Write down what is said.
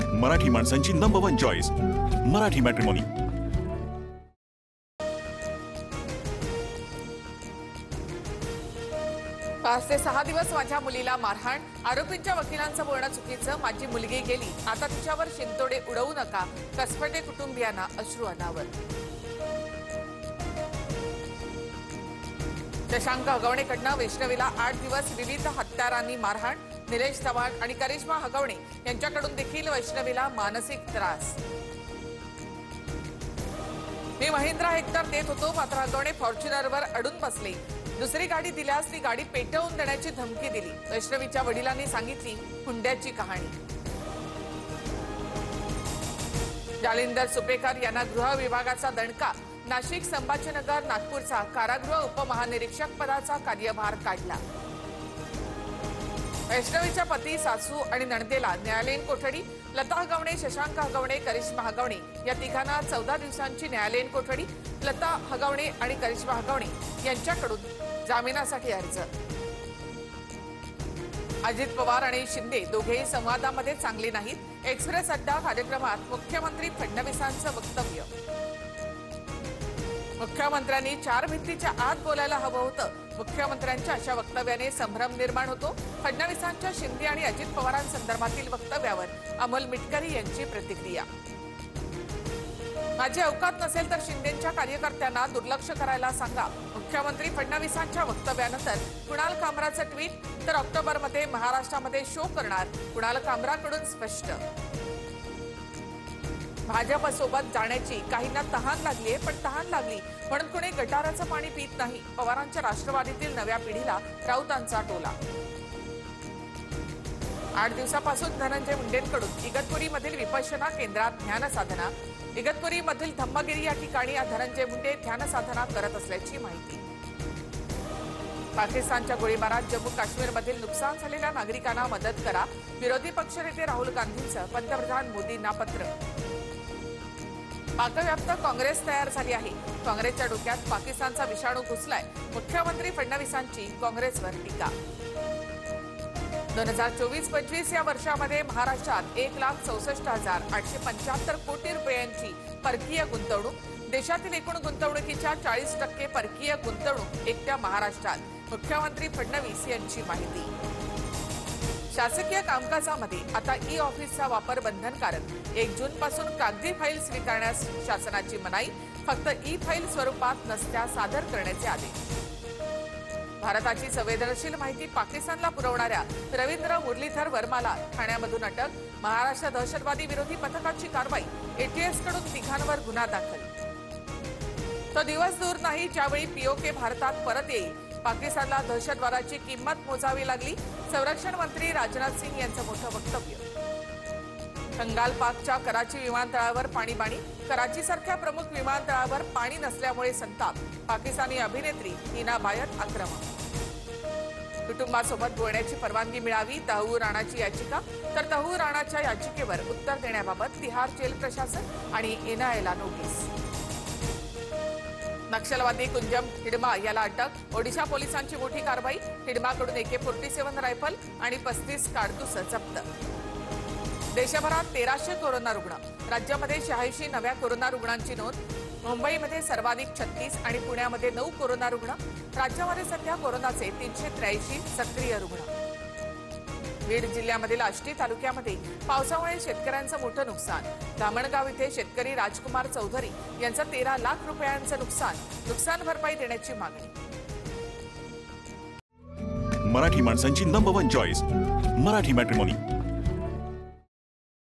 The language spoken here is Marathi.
मराठी माणसांची नंबर 1 चॉईस मराठी मॅट्रिमोनी। 5 ते 6 दिवस माझ्या मुलीला मारहाण, आरोपींच्या वकिलांचं बोलणं चुकीचं, माझी मुलगी गेली, आता तिच्यावर शिंतोडे उडवू नका, कसफटे कुटुंबियांना अश्रू अनावर। शशांक हगवणेकडनं वैष्णवीला 8 दिवस विविध हत्यारांनी मारहाण, निलेश चव्हाण आणि करिश्मा हगवणे यांच्याकडून देखील वैष्णवीला मानसिक त्रास। मी महिंद्रा हेक्टर देत होतो, मात्र हगवणे फॉर्च्युनरवर अडून बसले, दुसरी गाडी दिल्यास ती गाडी पेटवून देण्याची धमकी दिली, वैष्णवीच्या वडिलांनी सांगितली हुंड्याची कहाणी। जालिंदर सुपेकर यांना गृह विभागाचा दणका, नाशिक, संभाजीनगर, नागपूरचा कारागृह उपमहानिरीक्षक पदाचा कार्यभार काढला। वैष्णवीच्या पती, सासू आणि नणदेला न्यायालयीन कोठडी, लता हगवणे, शशांक हगवणे, करिश्मा हगवणे या तिघांना 14 दिवसांची न्यायालयीन कोठडी, लता हगवणे आणि करिश्मा हगवणे यांच्याकडून जामिनासाठी अर्ज। अजित पवार आणि शिंदे दोघेही संवादामध्ये चांगले नाहीत, एक्सप्रेस अड्डा कार्यक्रमात मुख्यमंत्री फडणवीसांचं वक्तव्य। मुख्यमंत्र्यांनी 4 भिंतीच्या आत बोलायला हवं होतं, मुख्यमंत्र्यांच्या अशा वक्तव्याने संभ्रम निर्माण होतो, फडणवीसांच्या शिंदे आणि अजित पवारांसंदर्भातील वक्तव्यावर अमोल मिटकरी यांची प्रतिक्रिया। माझी अवकात नसेल तर शिंदेच्या कार्यकर्त्यांना दुर्लक्ष करायला सांगा, मुख्यमंत्री फडणवीसांच्या वक्तव्यानंतर कुणाल कामराचं ट्विट, तर ऑक्टोबरमध्ये महाराष्ट्रामध्ये शो करणार, कुणाल कामराकडून स्पष्ट। भाजपसोबत जाण्याची काहींना तहान लागली आहे, पण तहान लागली म्हणून कुणी गटाराचं पाणी पित नाही, पवारांच्या राष्ट्रवादीतील नव्या पिढीला राऊतांचा टोला। 8 दिवसापासून धनंजय मुंडेंकडून इगतपुरीमधील विपश्यना केंद्रात ध्यान साधना, इगतपुरीमधील धम्मगिरी या ठिकाणी धनंजय मुंडे ध्यान साधना करत असल्याची माहिती। पाकिस्तानच्या गोळीबारात जम्मू काश्मीरमधील नुकसान झालेल्या नागरिकांना मदत करा, विरोधी पक्षनेते राहुल गांधींचं पंतप्रधान मोदींना पत्र। पाकव्याप्त काँग्रेस तयार झाली आहे, काँग्रेसच्या डोक्यात पाकिस्तानचा विषाणू घुसलाय, मुख्यमंत्री फडणवीसांची काँग्रेसवर टीका। 2024-25 या वर्षामध्ये महाराष्ट्रात 1,64,875 कोटी रुपयांची परकीय गुंतवणूक, देशातील एकूण गुंतवणुकीच्या 40% परकीय गुंतवणूक एकट्या महाराष्ट्रात, मुख्यमंत्री फडणवीस यांची माहिती। शासकीय कामकाजामध्ये आता ई ऑफिसचा वापर बंधनकारक, 1 जूनपासून कागदी फाईल स्वीकारण्यास शासनाची मनाई, फक्त ई फाईल स्वरूपात नसत्या सादर करण्याचे आदेश। भारताची संवेदनशील माहिती पाकिस्तानला पुरवणाऱ्या रवींद्र मुरलीधर वर्माला ठाण्यामधून अटक, महाराष्ट्र दहशतवादी विरोधी पथकाची कारवाई, एटीएसकडून तिघांवर गुन्हा दाखल। तो दिवस दूर नाही ज्यावेळी पीओके भारतात परत येईल, पाकिस्तानला दहशतवादाची किंमत मोजावी लागली, संरक्षण मंत्री राजनाथ सिंग यांचं मोठं वक्तव्य। बंगाल पाकच्या कराची विमानतळावर पाणीबाणी, कराचीसारख्या प्रमुख विमानतळावर पाणी नसल्यामुळे संताप, पाकिस्तानी अभिनेत्री हिना बायत आक्रमक। कुटुंबासोबत बोलण्याची परवानगी मिळावी, तहव्वूर राणाची याचिका, तर तहव्वूर राणाच्या याचिकेवर उत्तर देण्याबाबत तिहार जेल प्रशासन आणि एनआयएला नोटीस। नक्षलवादी कुंजम हिडमा याला अटक, ओडिशा पोलिसांची मोठी कारवाई, हिडमाकडून AK-47 रायफल आणि 35 काडतुसं जप्त। देशभरात 1300 कोरोना रुग्ण, राज्यामध्ये 86 नव्या कोरोना रुग्णांची नोंद, मुंबईमध्ये सर्वाधिक 36 आणि पुण्यामध्ये 9 कोरोना रुग्ण, राज्यामध्ये सध्या कोरोनाचे 383 सक्रिय रुग्ण। बीड जिल्ह्यामधील आष्टी तालुक्यामध्ये पावसामुळे शेतकऱ्यांचं मोठं नुकसान, धामणगाव इथे शेतकरी राजकुमार चौधरी यांचं 13 लाख रुपयांचं नुकसान भरपाई देण्याची मागणी। मराठी माणसांची नंबर 1 चॉईस मराठी मॅट्रिमोनी।